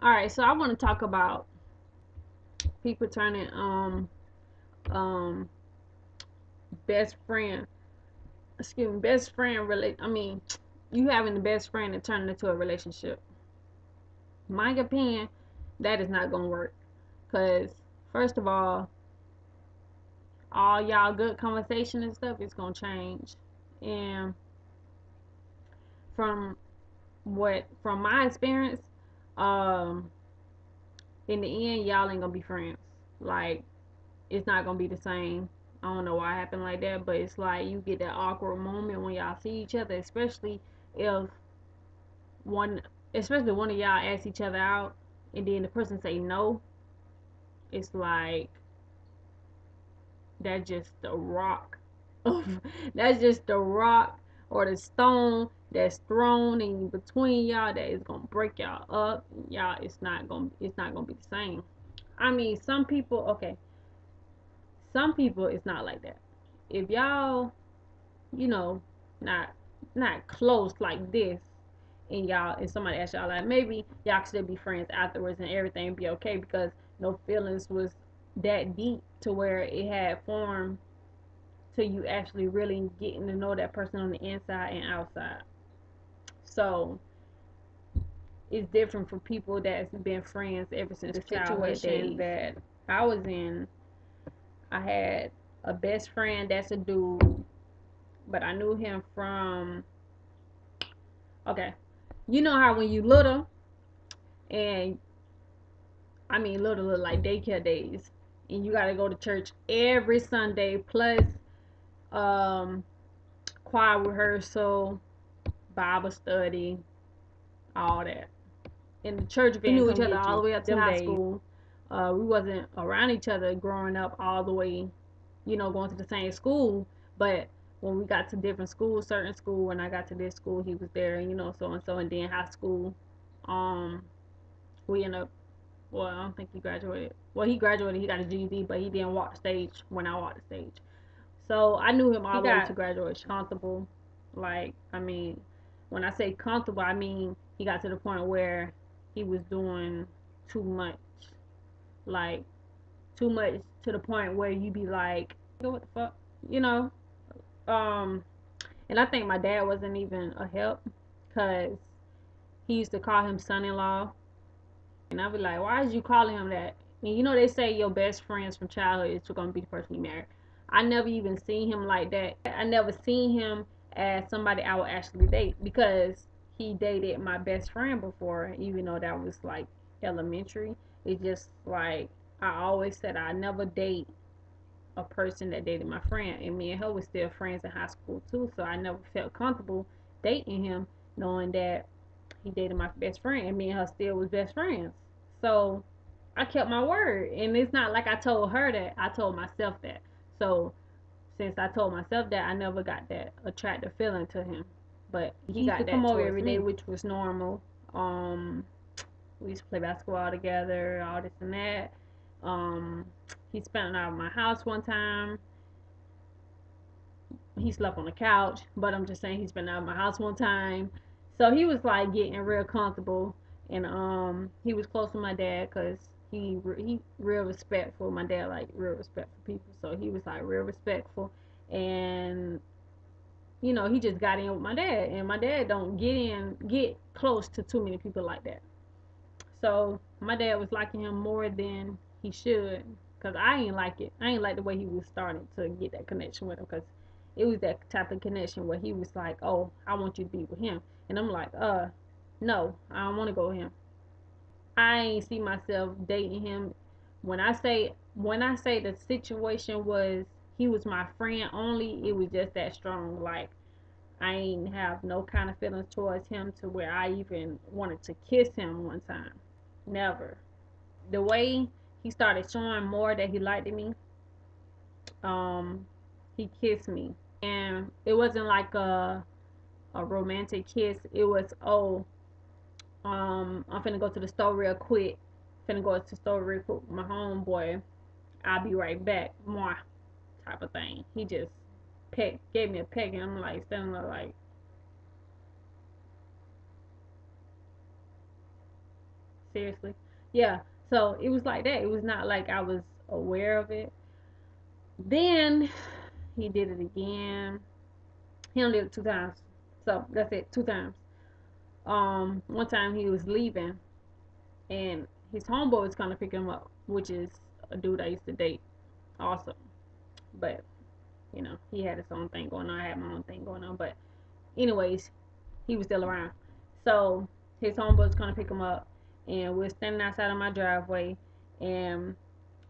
All right, so I want to talk about people turning um best friend, excuse me, best friend I mean, you having the best friend and turning into a relationship. My opinion, that is not gonna work. Cause first of all y'all good conversation and stuff is gonna change. And from from my experience, um, in the end, y'all ain't gonna be friends. Like, it's not gonna be the same. I don't know why it happened like that, but it's like you get that awkward moment when y'all see each other, if one, especially one of y'all ask each other out, and then the person say no. It's like that's just the rock of that's just the rock or the stone that's thrown in between y'all that is gonna break y'all up. Y'all, it's not gonna be the same. I mean, some people it's not like that. If y'all, you know, not not close like this, and somebody asks y'all, like, maybe y'all could still be friends afterwards and everything be okay because no feelings was that deep to where it had formed to you actually really getting to know that person on the inside and outside. So it's different for people that's been friends ever since the childhood days. That I was in, I had a best friend that's a dude, but I knew him from, okay, you know how when you little, and I mean little like daycare days, and you gotta go to church every Sunday plus um choir rehearsal, Bible study, all that. And the church van, we knew each other all the way up to high school. We wasn't around each other growing up all the way, going to the same school. But when we got to different schools, certain school, when I got to this school, he was there, so and so. And then high school, um, we ended up. Well, I don't think he graduated. Well, he graduated. He got a GED, but he didn't walk the stage when I walked the stage. So I knew him all the way to graduation. Comfortable, like, I mean, when I say comfortable, I mean he got to the point where he was doing too much, like too much to the point where you be like, what the fuck, you know? Um, and I think my dad wasn't even a help, cause he used to call him son-in-law, and I'd be like, why is you calling him that? And they say your best friends from childhood is gonna be the person you marry. I never even seen him like that. I never seen him as somebody I would actually date because he dated my best friend before, even though that was like elementary. It's just like I always said I never date a person that dated my friend, and me and her was still friends in high school too. So I never felt comfortable dating him, knowing that he dated my best friend, and me and her still was best friends. So I kept my word, and it's not like I told her that. I told myself that. So since I told myself that, I never got that attractive feeling to him. But he used to come over every day, which was normal. Um, we used to play basketball together, all this and that. Um, he spent the night at my house one time. He slept on the couch, but I'm just saying he spent the night at my house one time. So he was like getting real comfortable, and he was close to my dad because he real respectful. My dad like real respectful people, so he was like real respectful, and he just got in with my dad, and my dad don't get close to too many people like that. So my dad was liking him more than he should, cause I ain't like it. I ain't like the way he was starting to get that connection with him, cause it was that type of connection where he was like, "Oh, I want you to be with him," and I'm like, no, I don't want to go with him. I ain't see myself dating him. When I say the situation was he was my friend only, it was just that strong. Like I ain't have no kind of feelings towards him to where I even wanted to kiss him one time. Never. The way he started showing more that he liked me, um, he kissed me, and it wasn't like a romantic kiss. It was, oh, I'm finna go to the store real quick. Finna go to the store real quick with my homeboy. I'll be right back. Mwah, type of thing. He just gave me a peck, and I'm like standing there like, seriously. Yeah. So it was like that. It was not like I was aware of it. Then he did it again. He only did it 2 times. So that's it, 2 times. One time he was leaving and his homeboy was gonna pick him up, which is a dude I used to date also. But, he had his own thing going on. I had my own thing going on. But anyways, he was still around. So his homeboy was gonna pick him up and we were standing outside of my driveway and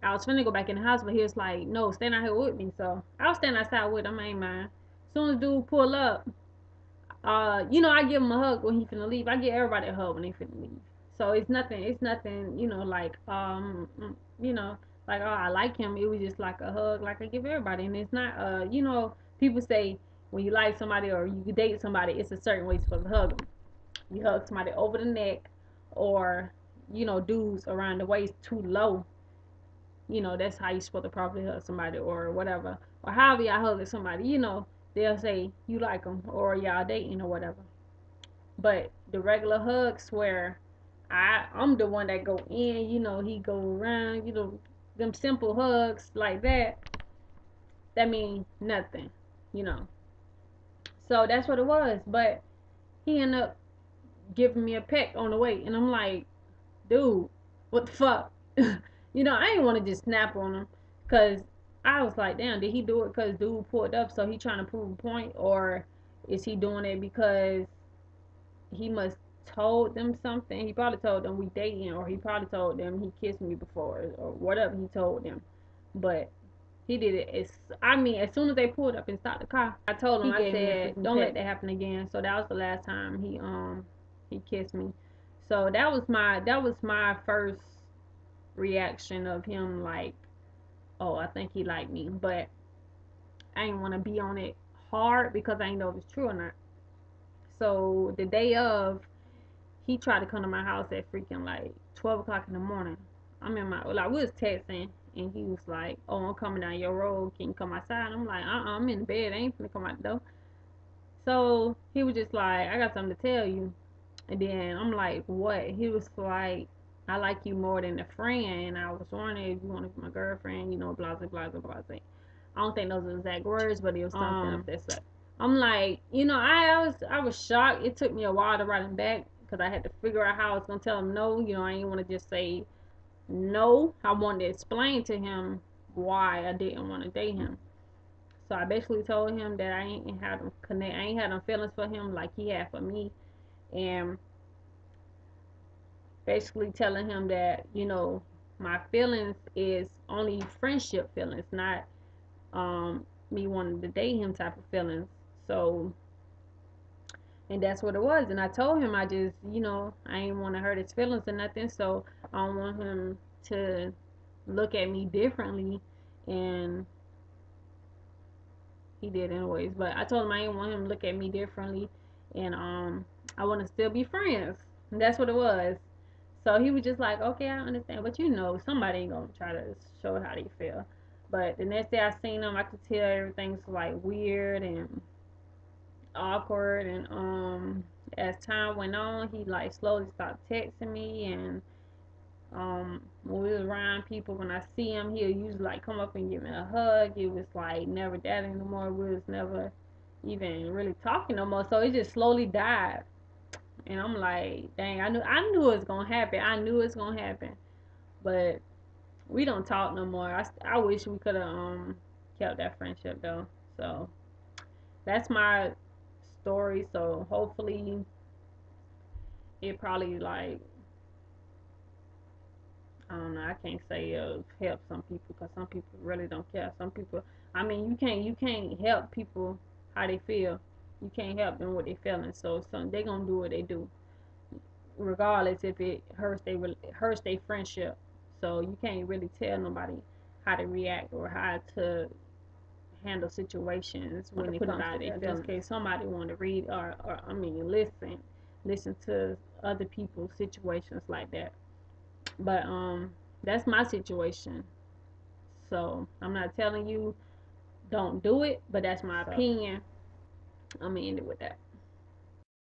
I was finna go back in the house, but he was like, no, stand out here with me. So I was standing outside with him, I ain't mind. As soon as dude pull up, I give him a hug when he finna leave. I give everybody a hug when they finna leave. So it's nothing, like, oh, I like him. It was just like a hug, like I give everybody. And it's not, people say when you like somebody or you date somebody, it's a certain way you're supposed to hug them. You hug somebody over the neck, or, dudes around the waist too low. That's how you're supposed to properly hug somebody or whatever. Or however y'all hug somebody, they'll say you like them or y'all dating or whatever. But the regular hugs where I'm the one that go in, he go around, them simple hugs like that mean. nothing. So that's what it was. But he ended up giving me a peck on the way, and I'm like, dude, what the fuck? I ain't want to just snap on him, because I was like, damn, did he do it because dude pulled up, so he trying to prove a point, or is he doing it because he must told them something? He probably told them we dating, or he probably told them he kissed me before, or whatever he told them. But he did it. As soon as they pulled up and stopped the car, I told him, I said, don't let that happen again. So that was the last time he kissed me. So that was my first reaction of him, like, oh, I think he liked me. But I didn't want to be on it hard because I didn't know if it's true or not. So the day of, he tried to come to my house at freaking like 12 o'clock in the morning. We was texting, and he was like, oh, I'm coming down your road. Can you come outside? I'm like, I'm in bed. I ain't finna come out the door. So he was just like, I got something to tell you. And then I'm like, what? He was like, I like you more than a friend. And I was wondering if you want to be my girlfriend, blah, blah, blah, blah, blah. I don't think those are exact words, but it was something of that sort. I'm like, I was shocked. It took me a while to write him back because I had to figure out how I was going to tell him no. I didn't want to just say no. I wanted to explain to him why I didn't want to date him. So I basically told him that I ain't had him connect. I ain't had no feelings for him like he had for me. And basically telling him that, my feelings is only friendship feelings, not me wanting to date him type of feelings. So, and that's what it was. And I told him I just, I ain't want to hurt his feelings or nothing. So I don't want him to look at me differently. And he did anyways. But I told him I didn't want him to look at me differently. And I want to still be friends. And that's what it was. So he was just like, okay, I understand. But somebody ain't going to try to show how they feel. But the next day I seen him, I could tell everything's like weird and awkward. And as time went on, he like slowly stopped texting me. And when we was around people, when I see him, he'll usually like come up and give me a hug. It was like never that anymore. We was never even really talking no more. So it just slowly died. And I'm like, dang, I knew it was gonna happen. I knew it was gonna happen. But we don't talk no more. I wish we could have kept that friendship though. So that's my story. So hopefully it probably, like, I don't know. I can't say help some people, because some people really don't care. Some people, you can't help people how they feel. You can't help them with their feelings. So they gonna do what they do, regardless if it hurts their friendship. So you can't really tell nobody how to react or how to handle situations when it comes to their feelings. In case somebody want to read or listen to other people's situations like that. But that's my situation. So I'm not telling you don't do it, but that's my opinion. I'm gonna end it with that.